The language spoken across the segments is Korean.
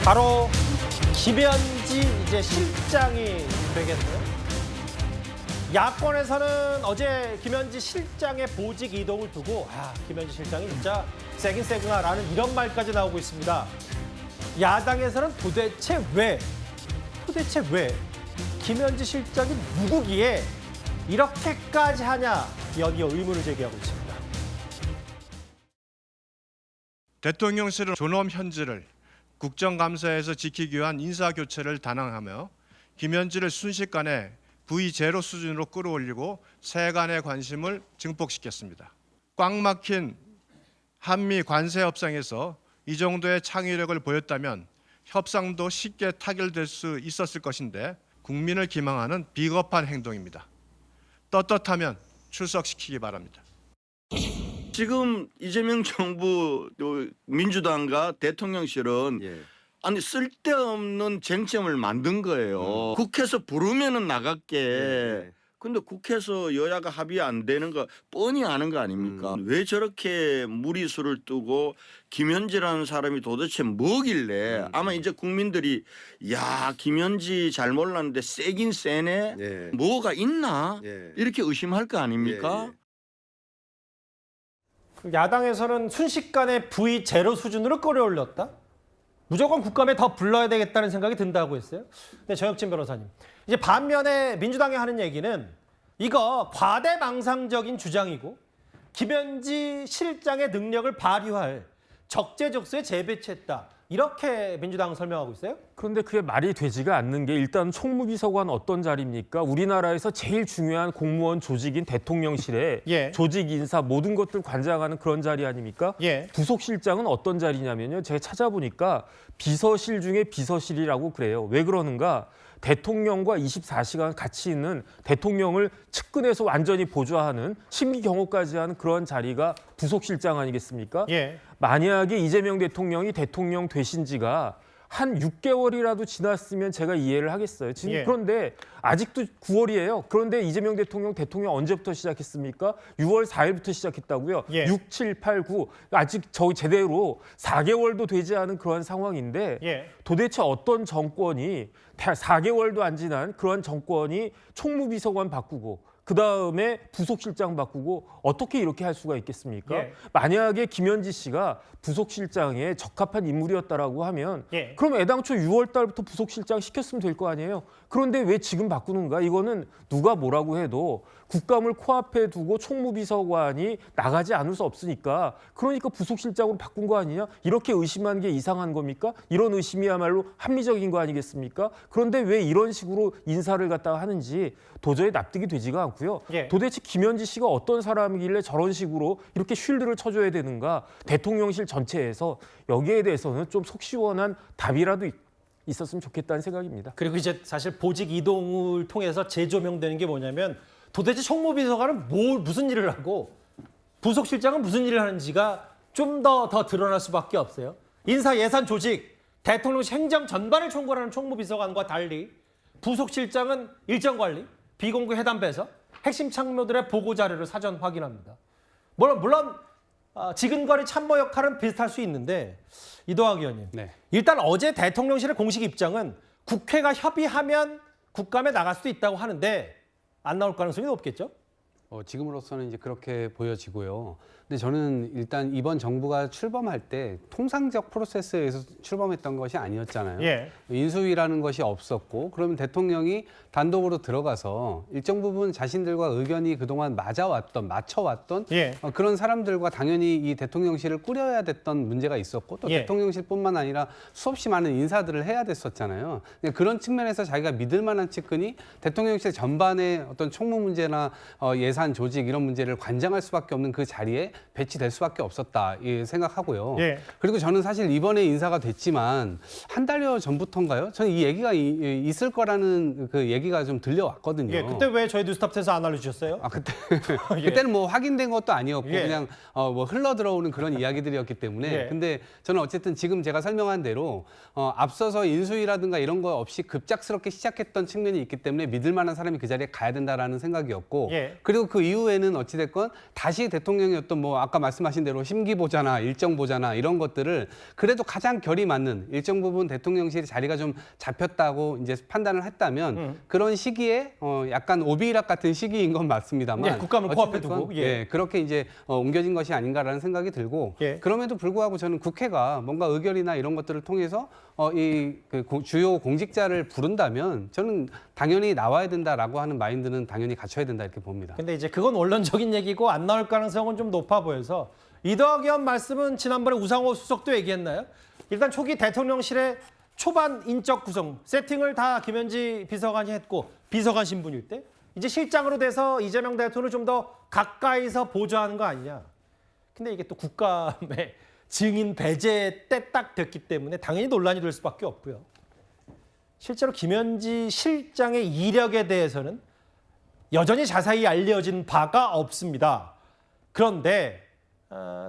바로 김현지 이제 실장이 되겠네요. 야권에서는 어제 김현지 실장의 보직 이동을 두고 김현지 실장이 진짜 세긴 세구나라는 이런 말까지 나오고 있습니다. 야당에서는 도대체 왜 김현지 실장이 누구기에 이렇게까지 하냐 여기에 의문을 제기하고 있습니다. 대통령실은 존엄 현지를 국정감사에서 지키기 위한 인사교체를 단행하며 김현지를 순식간에 V0 수준으로 끌어올리고 세간의 관심을 증폭시켰습니다. 꽉 막힌 한미 관세 협상에서 이 정도의 창의력을 보였다면 협상도 쉽게 타결될 수 있었을 것인데 국민을 기망하는 비겁한 행동입니다. 떳떳하면 출석시키기 바랍니다. 지금 이재명 정부 민주당과 대통령실은 아니 쓸데없는 쟁점을 만든 거예요. 국회에서 부르면은 나갈게. 근데 국회에서 여야가 합의 안 되는 거 뻔히 아는 거 아닙니까? 왜 저렇게 무리수를 두고 김현지라는 사람이 도대체 뭐길래 아마 이제 국민들이 야 김현지 잘 몰랐는데 세긴 세네. 뭐가 있나? 이렇게 의심할 거 아닙니까? 야당에서는 순식간에 V0 수준으로 끌어올렸다? 무조건 국감에 더 불러야 되겠다는 생각이 든다고 했어요. 근데 정혁진 변호사님, 이제 반면에 민주당이 하는 얘기는 이거 과대망상적인 주장이고 김현지 실장의 능력을 발휘할 적재적소에 재배치했다. 이렇게 민주당은 설명하고 있어요. 그런데 그게 말이 되지가 않는 게 일단 총무비서관 어떤 자리입니까? 우리나라에서 제일 중요한 공무원 조직인 대통령실의 조직 인사 모든 것들 관장하는 그런 자리 아닙니까? 부속실장은 어떤 자리냐면요. 제가 찾아보니까 비서실 중에 비서실이라고 그래요. 왜 그러는가? 대통령과 24시간 같이 있는 대통령을 측근에서 완전히 보좌하는 심기 경호까지 하는 그런 자리가 부속실장 아니겠습니까? 만약에 이재명 대통령이 대통령 되신 지가 한 6개월이라도 지났으면 제가 이해를 하겠어요. 지금 그런데 아직도 9월이에요. 그런데 이재명 대통령 언제부터 시작했습니까? 6월 4일부터 시작했다고요. 6, 7, 8, 9 아직 제대로 4개월도 되지 않은 그런 상황인데 도대체 어떤 정권이 4개월도 안 지난 그런 정권이 총무비서관 바꾸고 그다음에 부속실장 바꾸고 어떻게 이렇게 할 수가 있겠습니까? 만약에 김현지 씨가 부속실장에 적합한 인물이었다라고 하면 그럼 애당초 6월 달부터 부속실장 시켰으면 될 거 아니에요. 그런데 왜 지금 바꾸는가? 이거는 누가 뭐라고 해도 국감을 코앞에 두고 총무비서관이 나가지 않을 수 없으니까 그러니까 부속실장으로 바꾼 거 아니냐? 이렇게 의심하는 게 이상한 겁니까? 이런 의심이야말로 합리적인 거 아니겠습니까? 그런데 왜 이런 식으로 인사를 갖다가 하는지 도저히 납득이 되지가 않고요. 도대체 김현지 씨가 어떤 사람이길래 저런 식으로 이렇게 쉴드를 쳐줘야 되는가? 대통령실 전체에서 여기에 대해서는 좀 속 시원한 답이라도 있었으면 좋겠다는 생각입니다. 그리고 이제 사실 보직 이동을 통해서 재조명되는 게 뭐냐면 도대체 총무비서관은 무슨 일을 하고 부속실장은 무슨 일을 하는지가 좀 더 드러날 수밖에 없어요. 인사 예산 조직, 대통령실 행정 전반을 총괄하는 총무비서관과 달리 부속실장은 일정 관리, 비공개 회담 배석, 핵심 참모들의 보고 자료를 사전 확인합니다. 물론 지근거리 참모 역할은 비슷할 수 있는데 이동학 의원님, 일단 어제 대통령실의 공식 입장은 국회가 협의하면 국감에 나갈 수도 있다고 하는데 안 나올 가능성이 높겠죠? 지금으로서는 이제 그렇게 보여지고요. 근데 저는 일단 이번 정부가 출범할 때 통상적 프로세스에서 출범했던 것이 아니었잖아요. 인수위라는 것이 없었고 그러면 대통령이 단독으로 들어가서 일정 부분 자신들과 의견이 그동안 맞춰왔던 그런 사람들과 당연히 이 대통령실을 꾸려야 됐던 문제가 있었고 또 대통령실뿐만 아니라 수없이 많은 인사들을 해야 됐었잖아요. 그런 측면에서 자기가 믿을 만한 측근이 대통령실 전반의 어떤 총무 문제나 예산 조직 이런 문제를 관장할 수밖에 없는 그 자리에 배치될 수밖에 없었다 생각하고요. 그리고 저는 사실 이번에 인사가 됐지만 한 달여 전부터인가요? 저는 이 얘기가 있을 거라는 그 얘기가 좀 들려왔거든요. 그때 왜 저희 뉴스탑에서 안 알려주셨어요? 그때는 뭐 확인된 것도 아니었고 그냥 뭐 흘러 들어오는 그런 이야기들이었기 때문에 근데 저는 어쨌든 지금 제가 설명한 대로 앞서서 인수위라든가 이런 거 없이 급작스럽게 시작했던 측면이 있기 때문에 믿을 만한 사람이 그 자리에 가야 된다라는 생각이었고 그리고 그 이후에는 어찌됐건 다시 대통령이 어떤 뭐 아까 말씀하신 대로 심기보좌나 일정보좌나 이런 것들을 그래도 가장 결이 맞는 일정 부분 대통령실 자리가 좀 잡혔다고 이제 판단을 했다면 그런 시기에 약간 오비락 같은 시기인 건 맞습니다만 국감을 코앞에 두고 그렇게 이제 옮겨진 것이 아닌가라는 생각이 들고 그럼에도 불구하고 저는 국회가 뭔가 의결이나 이런 것들을 통해서 주요 공직자를 부른다면 저는 당연히 나와야 된다라고 하는 마인드는 당연히 갖춰야 된다 이렇게 봅니다. 근데 이제 그건 원론적인 얘기고 안 나올 가능성은 좀 높아 보여서 이덕영 말씀은 지난번에 우상호 수석도 얘기했나요? 일단 초기 대통령실의 초반 인적 구성 세팅을 다 김현지 비서관이 했고 비서관 신분일 때 이제 실장으로 돼서 이재명 대통령을 좀 더 가까이서 보좌하는 거 아니냐. 근데 이게 또 국감의 증인 배제 때 딱 됐기 때문에 당연히 논란이 될 수밖에 없고요. 실제로 김현지 실장의 이력에 대해서는 여전히 자세히 알려진 바가 없습니다. 그런데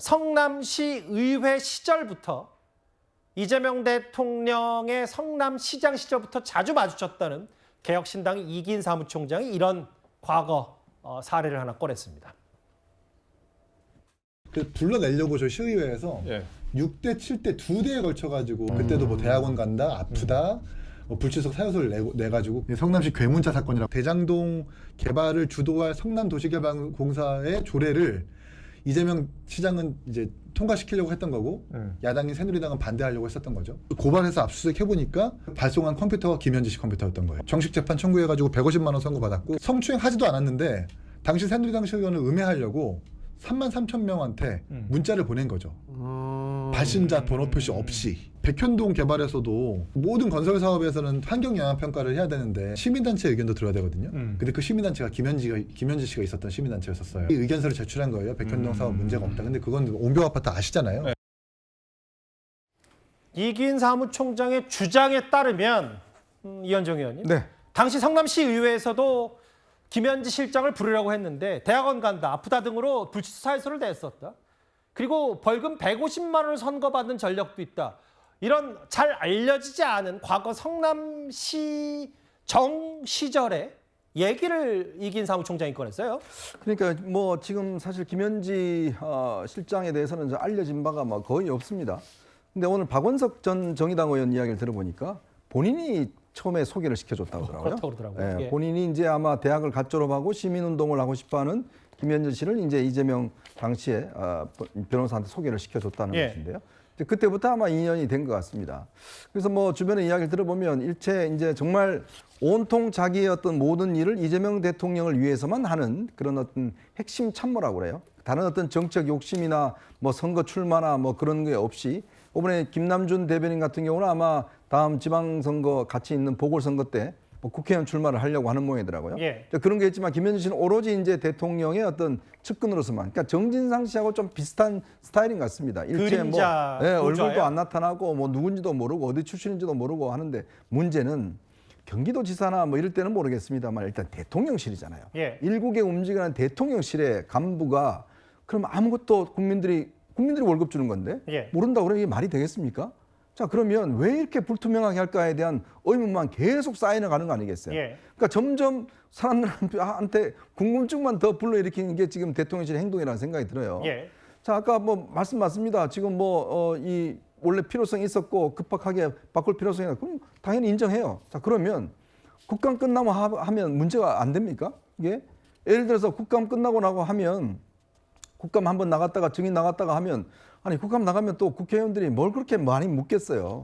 성남시 의회 시절부터 이재명 대통령의 성남시장 시절부터 자주 마주쳤다는 개혁신당의 이기인 사무총장이 이런 과거 사례를 하나 꺼냈습니다. 그 불러내려고 저 시의회에서 6대, 7대 2대에 걸쳐가지고 그때도 뭐 대학원 간다, 아프다, 불출석 사유서를 내가지고 성남시 괴문자 사건이라고 대장동 개발을 주도할 성남도시개발공사의 조례를 이재명 시장은 이제 통과시키려고 했던 거고 야당인 새누리당은 반대하려고 했었던 거죠. 고발해서 압수수색 해보니까 발송한 컴퓨터가 김현지 씨 컴퓨터였던 거예요. 정식 재판 청구해가지고 150만 원 선고받았고 성추행하지도 않았는데 당시 새누리당 시의원을 음해하려고 33,000명한테 문자를 보낸 거죠. 발신자 번호 표시 없이. 백현동 개발에서도 모든 건설 사업에서는 환경 영향 평가를 해야 되는데 시민단체 의견도 들어야 되거든요. 근데 그 시민단체가 김현지 씨가 있었던 시민단체였었어요. 이 의견서를 제출한 거예요. 백현동 사업 문제가 없다. 근데 그건 옹벽 아파트 아시잖아요. 이기인 사무총장의 주장에 따르면 이현정 의원님, 당시 성남시 의회에서도 김현지 실장을 부르려고 했는데 대학원 간다, 아프다 등으로 불출석 사유서를 냈었다. 그리고 벌금 150만 원을 선고받은 전력도 있다. 이런 잘 알려지지 않은 과거 성남시정 시절의 얘기를 이기인 사무총장이 꺼냈어요. 그러니까 뭐 지금 사실 김현지 실장에 대해서는 알려진 바가 뭐 거의 없습니다. 근데 오늘 박원석 전 정의당 의원 이야기를 들어보니까 본인이 처음에 소개를 시켜줬다고 하더라고요. 그렇다고 그러더라고요. 예, 본인이 이제 아마 대학을 갓 졸업하고 시민운동을 하고 싶어하는 김현지 씨를 이제 이재명 당시에 변호사한테 소개를 시켜줬다는 것인데요. 그때부터 아마 인연이 된 것 같습니다. 그래서 뭐 주변의 이야기를 들어보면 일체 이제 정말 온통 자기의 어떤 모든 일을 이재명 대통령을 위해서만 하는 그런 어떤 핵심 참모라고 그래요. 다른 어떤 정책 욕심이나 뭐 선거 출마나 뭐 그런 게 없이 이번에 김남준 대변인 같은 경우는 아마 다음 지방선거 같이 있는 보궐선거 때 뭐 국회의원 출마를 하려고 하는 모양이더라고요. 그런 게 있지만 김현지 씨는 오로지 이제 대통령의 어떤 측근으로서만, 그러니까 정진상 씨하고 좀 비슷한 스타일인 것 같습니다. 일체 뭐 얼굴도 안 나타나고 뭐 누군지도 모르고 어디 출신인지도 모르고 하는데 문제는 경기도지사나 뭐 이럴 때는 모르겠습니다만 일단 대통령실이잖아요. 일국에 움직이는 대통령실의 간부가 그럼 아무것도 국민들이 월급 주는 건데 모른다고 그러면 이게 말이 되겠습니까? 자, 그러면 왜 이렇게 불투명하게 할까에 대한 의문만 계속 쌓이는 가는 거 아니겠어요? 그러니까 점점 사람들한테 궁금증만 더 불러일으키는 게 지금 대통령실의 행동이라는 생각이 들어요. 자, 아까 뭐 말씀 맞습니다. 지금 이 원래 필요성이 있었고 급박하게 바꿀 필요성이 있다. 그럼 당연히 인정해요. 자, 그러면 국감 끝나고 하면 문제가 안 됩니까? 이게 예를 들어서 국감 끝나고 나고 하면 국감 한번 나갔다가 증인 나갔다가 하면 아니 국감 나가면 또 국회의원들이 뭘 그렇게 많이 묻겠어요.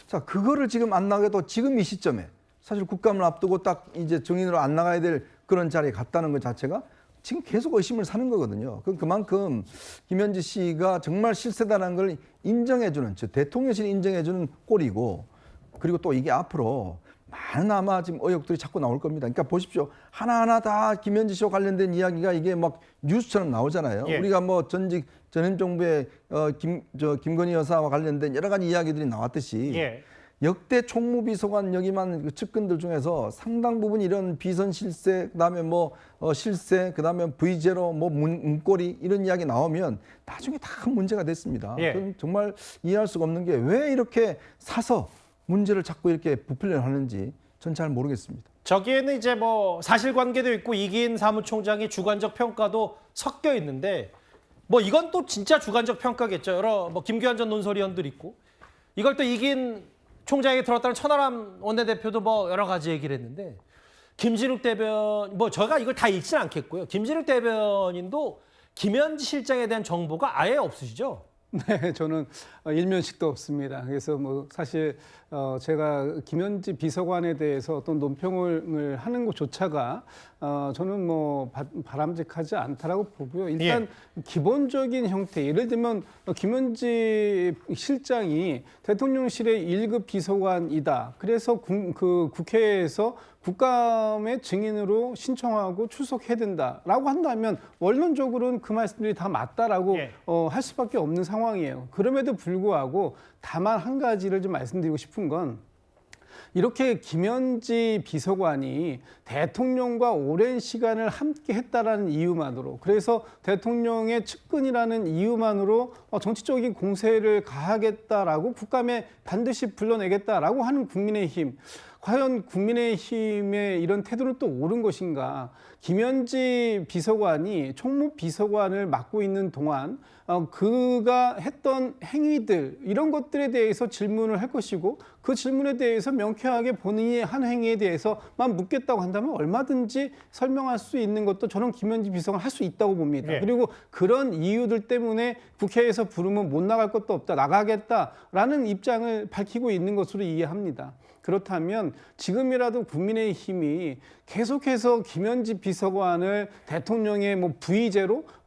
자, 그거를 지금 안 나가도 지금 이 시점에 사실 국감을 앞두고 딱 이제 증인으로 안 나가야 될 그런 자리에 갔다는 것 자체가 지금 계속 의심을 사는 거거든요. 그만큼 김현지 씨가 정말 실세다라는 걸 인정해주는, 즉 대통령실이 인정해주는 꼴이고, 그리고 또 이게 앞으로 많은 아마 지금 의혹들이 자꾸 나올 겁니다. 그러니까 보십시오. 하나하나 다 김현지 씨와 관련된 이야기가 이게 막 뉴스처럼 나오잖아요. 우리가 뭐 전임 정부의 김건희 여사와 관련된 여러 가지 이야기들이 나왔듯이 역대 총무비서관 여기만 그 측근들 중에서 상당 부분 이런 비선 실세, 그다음에 뭐 실세, 그다음에 V0 뭐 문고리 이런 이야기 나오면 나중에 다 문제가 됐습니다. 그럼 정말 이해할 수가 없는 게 왜 이렇게 사서 문제를 자꾸 이렇게 부풀려 하는지 전 잘 모르겠습니다. 저기에는 이제 뭐 사실관계도 있고 이기인 사무총장의 주관적 평가도 섞여 있는데 뭐 이건 또 진짜 주관적 평가겠죠. 여러 뭐 김규환 전 논설위원들 있고 이걸 또 이기인 총장에게 들었다는 천하람 원내대표도 뭐 여러 가지 얘기를 했는데 김진욱 대변 뭐 제가 이걸 다 읽지는 않겠고요. 김진욱 대변인도 김현지 실장에 대한 정보가 아예 없으시죠? 네, 저는 일면식도 없습니다. 그래서 뭐 사실 제가 김현지 비서관에 대해서 어떤 논평을 하는 것조차가 저는 뭐 바람직하지 않다라고 보고요. 일단 기본적인 형태, 예를 들면 김현지 실장이 대통령실의 1급 비서관이다. 그래서 국회에서 국감의 증인으로 신청하고 출석해야 된다라고 한다면 원론적으로는 그 말씀들이 다 맞다라고 할 수밖에 없는 상황이에요. 그럼에도 불구하고 다만 한 가지를 좀 말씀드리고 싶은 건 이렇게 김현지 비서관이 대통령과 오랜 시간을 함께 했다라는 이유만으로 그래서 대통령의 측근이라는 이유만으로 정치적인 공세를 가하겠다라고 국감에 반드시 불러내겠다라고 하는 국민의힘 과연 국민의힘의 이런 태도는 또 옳은 것인가? 김현지 비서관이 총무비서관을 맡고 있는 동안 그가 했던 행위들 이런 것들에 대해서 질문을 할 것이고 그 질문에 대해서 명쾌하게 본인이 한 행위에 대해서만 묻겠다고 한다면 얼마든지 설명할 수 있는 것도 저는 김현지 비서관 할 수 있다고 봅니다. 그리고 그런 이유들 때문에 국회에서 부르면 못 나갈 것도 없다, 나가겠다라는 입장을 밝히고 있는 것으로 이해합니다. 그렇다면 지금이라도 국민의힘이 계속해서 김현지 비서관을 대통령의 뭐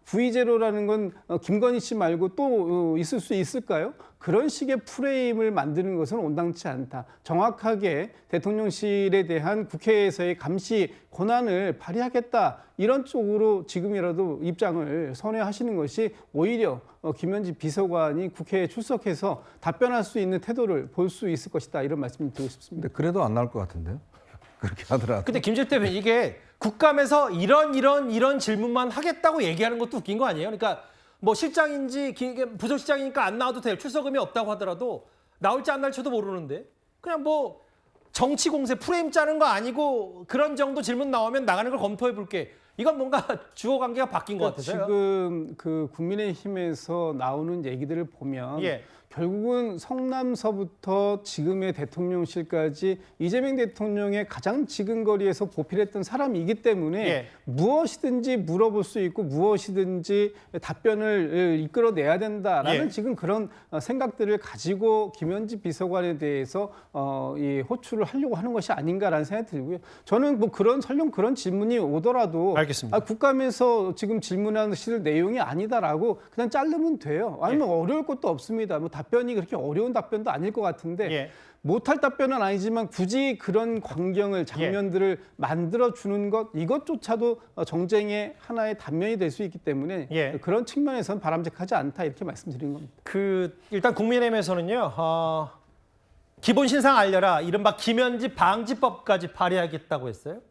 부의제로라는 건 김건희 씨 말고 또 있을 수 있을까요? 그런 식의 프레임을 만드는 것은 온당치 않다. 정확하게 대통령실에 대한 국회에서의 감시 권한을 발휘하겠다. 이런 쪽으로 지금이라도 입장을 선회하시는 것이 오히려 김현지 비서관이 국회에 출석해서 답변할 수 있는 태도를 볼 수 있을 것이다. 이런 말씀을 드리고 싶습니다. 근데 그래도 안 나올 것 같은데요? 그렇게 하더라도. 근데 김진욱 대변인 이게 국감에서 이런 질문만 하겠다고 얘기하는 것도 웃긴 거 아니에요? 그러니까 뭐 실장인지 부서실장이니까 안 나와도 될 출석 의미 없다고 하더라도 나올지 안 나올지도 모르는데 그냥 뭐 정치 공세 프레임 짜는 거 아니고 그런 정도 질문 나오면 나가는 걸 검토해 볼게. 이건 뭔가 주어 관계가 바뀐 것 같아서요. 지금 그 국민의힘에서 나오는 얘기들을 보면 결국은 성남서부터 지금의 대통령실까지 이재명 대통령의 가장 지근거리에서 보필했던 사람이기 때문에 무엇이든지 물어볼 수 있고 무엇이든지 답변을 이끌어내야 된다라는 지금 그런 생각들을 가지고 김현지 비서관에 대해서 이 호출을 하려고 하는 것이 아닌가라는 생각이 들고요. 저는 뭐 설령 그런 질문이 오더라도 국감에서 지금 질문하실 내용이 아니다라고 그냥 자르면 돼요. 아니면 어려울 것도 없습니다. 뭐 답변이 그렇게 어려운 답변도 아닐 것 같은데 못할 답변은 아니지만 굳이 그런 광경을 장면들을 만들어주는 것 이것조차도 정쟁의 하나의 단면이 될 수 있기 때문에 그런 측면에서는 바람직하지 않다 이렇게 말씀드린 겁니다. 일단 국민의힘에서는요. 기본 신상 알려라 이른바 김현지 방지법까지 발의하겠다고 했어요.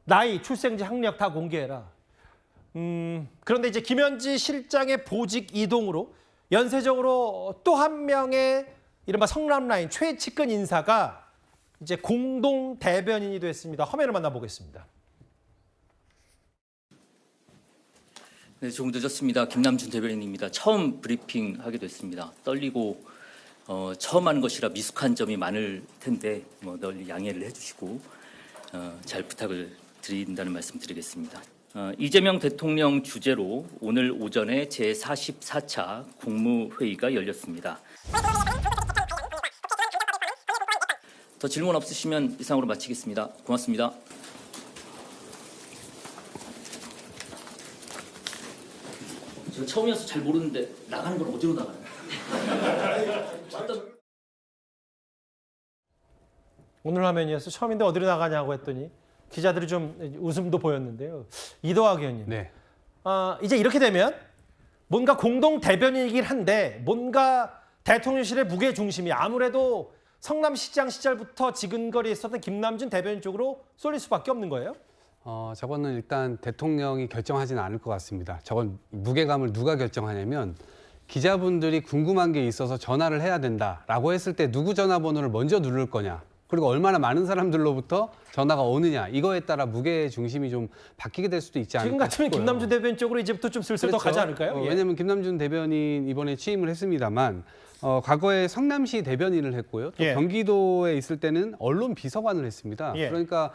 나이, 출생지, 학력 다 공개해라. 그런데 이제 김현지 실장의 보직 이동으로 연쇄적으로 또 한 명의 이른바 성남 라인 최측근 인사가 이제 공동 대변인이 됐습니다. 화면을 만나보겠습니다. 네, 조금 늦었습니다. 김남준 대변인입니다. 처음 브리핑 하게 됐습니다. 떨리고 처음 하는 것이라 미숙한 점이 많을 텐데 뭐 널리 양해를 해주시고 잘 부탁을 드린다는 말씀 드리겠습니다. 이재명 대통령 주재로 오늘 오전에 제44차 국무회의가 열렸습니다. 더 질문 없으시면 이상으로 마치겠습니다. 고맙습니다. 제가 처음이어서 잘 모르는데 나가는 건 어디로 나가요? 오늘 화면이어서 처음인데 어디로 나가냐고 했더니 기자들이 좀 웃음도 보였는데요. 이도학 의원님. 이제 이렇게 되면 뭔가 공동 대변인이긴 한데 뭔가 대통령실의 무게 중심이 아무래도 성남시장 시절부터 지근거리에 있었던 김남준 대변인 쪽으로 쏠릴 수밖에 없는 거예요? 저거는 일단 대통령이 결정하지는 않을 것 같습니다. 저건 무게감을 누가 결정하냐면 기자분들이 궁금한 게 있어서 전화를 해야 된다라고 했을 때 누구 전화번호를 먼저 누를 거냐. 그리고 얼마나 많은 사람들로부터 전화가 오느냐 이거에 따라 무게 중심이 좀 바뀌게 될 수도 있지 않을까 지금 같으면 싶고요. 김남준 대변인 쪽으로 이제부터 좀 슬슬 더 가지 않을까요? 예. 왜냐하면 김남준 대변인 이번에 취임을 했습니다만 과거에 성남시 대변인을 했고요. 또 예. 경기도에 있을 때는 언론 비서관을 했습니다. 예. 그러니까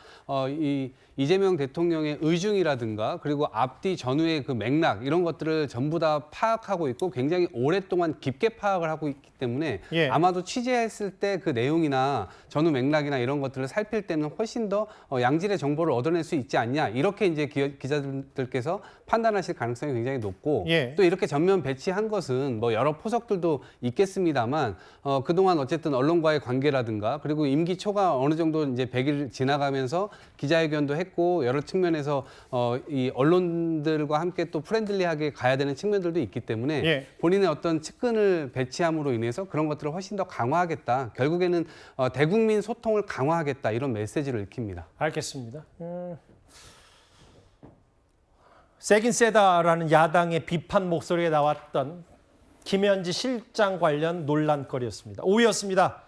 이 이재명 대통령의 의중이라든가 그리고 앞뒤 전후의 그 맥락 이런 것들을 전부 다 파악하고 있고 굉장히 오랫동안 깊게 파악을 하고 있기 때문에 예. 아마도 취재했을 때 그 내용이나 전후 맥락이나 이런 것들을 살필 때는 훨씬 더 양질의 정보를 얻어낼 수 있지 않냐 이렇게 이제 기자들께서 판단하실 가능성이 굉장히 높고 예. 또 이렇게 전면 배치한 것은 뭐 여러 포석들도 있겠습니다만 그동안 어쨌든 언론과의 관계라든가 그리고 임기 초가 어느 정도 이제 100일 지나가면서 기자회견도 했고 여러 측면에서 이 언론들과 함께 또 프렌들리하게 가야 되는 측면들도 있기 때문에 예. 본인의 어떤 측근을 배치함으로 인해서 그런 것들을 훨씬 더 강화하겠다. 결국에는 대국민 소통을 강화하겠다 이런 메시지를 읽힙니다. 알겠습니다. 세긴 세다라는 야당의 비판 목소리가 나왔던 김현지 실장 관련 논란거리였습니다. 오후였습니다.